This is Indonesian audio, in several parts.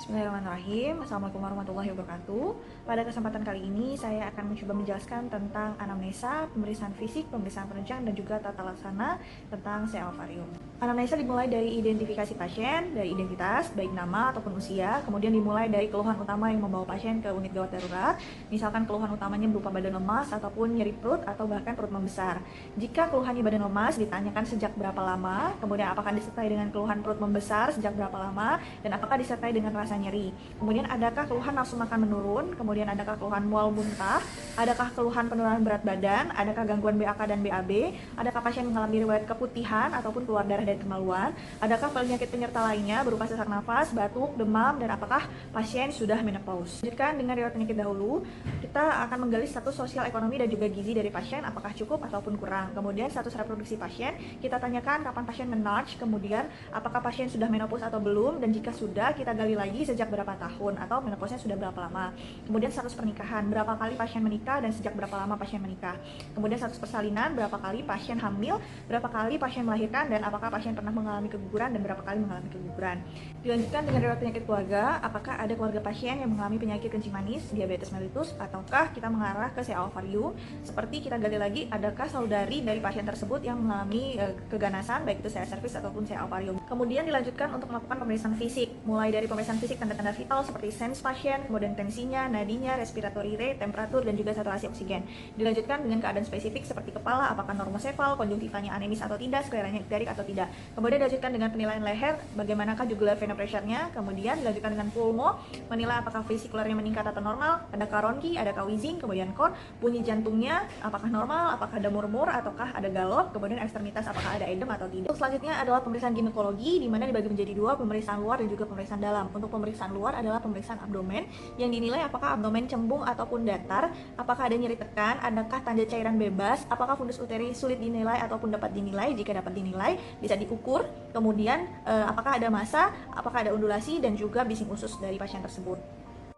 Bismillahirrahmanirrahim. Assalamualaikum warahmatullahi wabarakatuh. Pada kesempatan kali ini saya akan mencoba menjelaskan tentang anamnesa, pemeriksaan fisik, pemeriksaan penunjang, dan juga tata laksana tentang CA ovarium. Anamnesa dimulai dari identifikasi pasien, dari identitas, baik nama ataupun usia, kemudian dimulai dari keluhan utama yang membawa pasien ke unit gawat darurat. Misalkan keluhan utamanya berupa badan lemas ataupun nyeri perut atau bahkan perut membesar. Jika keluhannya badan lemas, ditanyakan sejak berapa lama, kemudian apakah disertai dengan keluhan perut membesar sejak berapa lama, dan apakah disertai dengan rasa nyeri. Kemudian adakah keluhan nafsu makan menurun, kemudian adakah keluhan mual muntah, adakah keluhan penurunan berat badan, adakah gangguan BAK dan BAB, adakah pasien mengalami riwayat keputihan ataupun keluar darah dari kemaluan, adakah penyakit penyerta lainnya berupa sesak nafas, batuk, demam, dan apakah pasien sudah menopause. Lanjutkan dengan riwayat penyakit dahulu, kita akan menggali status sosial ekonomi dan juga gizi dari pasien, apakah cukup ataupun kurang. Kemudian status reproduksi pasien, kita tanyakan kapan pasien menarch, kemudian apakah pasien sudah menopause atau belum, dan jika sudah, kita gali lagi sejak berapa tahun atau menopausenya sudah berapa lama. Kemudian status pernikahan, berapa kali pasien menikah dan sejak berapa lama pasien menikah. Kemudian status persalinan, berapa kali pasien hamil, berapa kali pasien melahirkan, dan apakah pasien pernah mengalami keguguran dan berapa kali mengalami keguguran. Dilanjutkan dengan riwayat penyakit keluarga, apakah ada keluarga pasien yang mengalami penyakit kencing manis, diabetes mellitus, ataukah kita mengarah ke CA ovarium. Seperti kita gali lagi, adakah saudari dari pasien tersebut yang mengalami keganasan, baik itu CA cervix ataupun CA ovarium. Kemudian dilanjutkan untuk melakukan pemeriksaan fisik, mulai dari pemeriksaan fisik tanda-tanda vital seperti sens pasien, kemudian tensinya, nadinya, respiratory rate, temperatur, dan juga saturasi oksigen. Dilanjutkan dengan keadaan spesifik seperti kepala, apakah normosefal, konjungtivanya anemis atau tidak, skleranya ikterik atau tidak. Kemudian dilanjutkan dengan penilaian leher, bagaimanakah jugular vein pressure-nya. Kemudian dilanjutkan dengan pulmo, menilai apakah vesikularnya meningkat atau normal, adakah ronki, adakah wheezing, kemudian core, bunyi jantungnya apakah normal, apakah ada murmur ataukah ada galop, kemudian ekstremitas apakah ada edem atau tidak. Untuk selanjutnya adalah pemeriksaan ginekologi, di mana dibagi menjadi dua, pemeriksaan luar dan juga pemeriksaan dalam. Untuk pemeriksaan luar adalah pemeriksaan abdomen yang dinilai apakah abdomen cembung ataupun datar, apakah ada nyeri tekan, adakah tanda cairan bebas, apakah fundus uteri sulit dinilai ataupun dapat dinilai. Jika dapat dinilai bisa diukur. Kemudian apakah ada massa, apakah ada undulasi, dan juga bising usus dari pasien tersebut.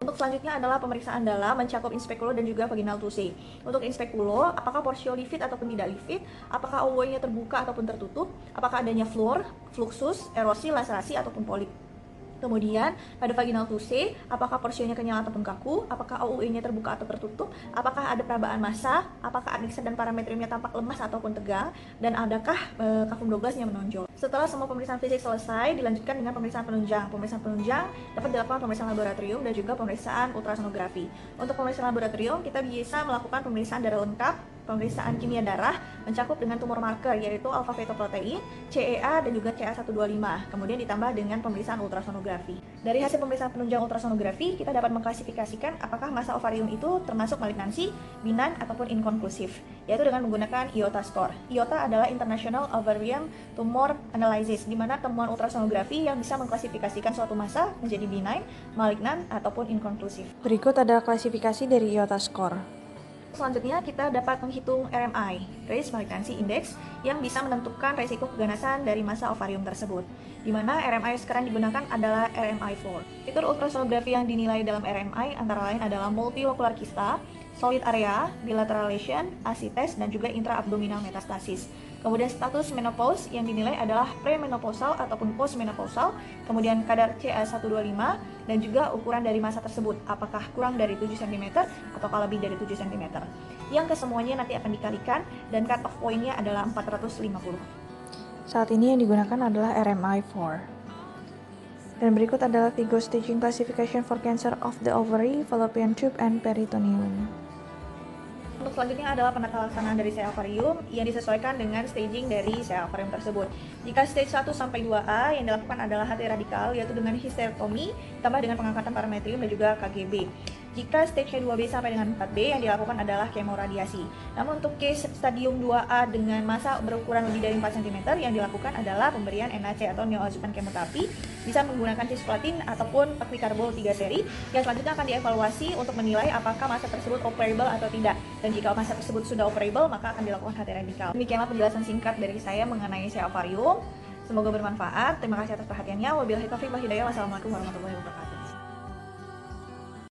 Untuk selanjutnya adalah pemeriksaan dalam, mencakup inspekulo dan juga vaginal tusae. Untuk inspekulo, apakah porsio livid ataupun tidak livid, apakah ovoidnya terbuka ataupun tertutup, apakah adanya fluor, fluxus, erosi, laserasi ataupun polip. Kemudian pada vaginal tusae, apakah porsionya kenyal ataupun kaku, apakah OUE-nya terbuka atau tertutup, apakah ada perabaan massa, apakah adnexa dan parametriumnya tampak lemas ataupun tegang, dan adakah kafum Douglasnya menonjol. Setelah semua pemeriksaan fisik selesai, dilanjutkan dengan pemeriksaan penunjang. Pemeriksaan penunjang dapat dilakukan pemeriksaan laboratorium dan juga pemeriksaan ultrasonografi. Untuk pemeriksaan laboratorium, kita bisa melakukan pemeriksaan darah lengkap, pemeriksaan kimia darah mencakup dengan tumor marker yaitu alfa fetoprotein, CEA, dan juga CA125. Kemudian ditambah dengan pemeriksaan ultrasonografi. Dari hasil pemeriksaan penunjang ultrasonografi, kita dapat mengklasifikasikan apakah massa ovarium itu termasuk malignansi, benign, ataupun inkonklusif, yaitu dengan menggunakan IOTA score. IOTA adalah International Ovarian Tumor Analysis, di mana temuan ultrasonografi yang bisa mengklasifikasikan suatu massa menjadi benign, malignan, ataupun inkonklusif. Berikut adalah klasifikasi dari IOTA score. Selanjutnya kita dapat menghitung RMI, Race Malignancy Index, yang bisa menentukan resiko keganasan dari massa ovarium tersebut. Di mana RMI sekarang digunakan adalah RMI4. Fitur ultrasonografi yang dinilai dalam RMI antara lain adalah multilocular kista, solid area, bilateral lesion, asites, dan juga intraabdominal metastasis. Kemudian status menopause yang dinilai adalah premenopausal ataupun postmenopausal, kemudian kadar CA125, dan juga ukuran dari massa tersebut, apakah kurang dari 7 cm atau lebih dari 7 cm. Yang kesemuanya nanti akan dikalikan dan cut off point-nya adalah 450. Saat ini yang digunakan adalah RMI4. Dan berikut adalah 3 staging classification for cancer of the ovary, fallopian tube, and peritoneum. Untuk selanjutnya adalah penata laksanaan dari CA ovarium yang disesuaikan dengan staging dari CA ovarium tersebut. Jika stage 1 sampai 2A yang dilakukan adalah HT radikal, yaitu dengan histerektomi ditambah dengan pengangkatan parametrium dan juga KGB. Jika stage 2B sampai dengan 4B yang dilakukan adalah kemoradiasi. Namun untuk case stadium 2A dengan massa berukuran lebih dari 4 cm yang dilakukan adalah pemberian NAC atau neoadjuvant kemoterapi, bisa menggunakan cisplatin ataupun paklikarbol 3 seri yang selanjutnya akan dievaluasi untuk menilai apakah massa tersebut operable atau tidak. Dan jika massa tersebut sudah operable, maka akan dilakukan HT radikal. Demikianlah penjelasan singkat dari saya mengenai CA ovarium. Semoga bermanfaat. Terima kasih atas perhatiannya. Wabillahi taufiq wal hidayah. Wassalamualaikum warahmatullahi wabarakatuh.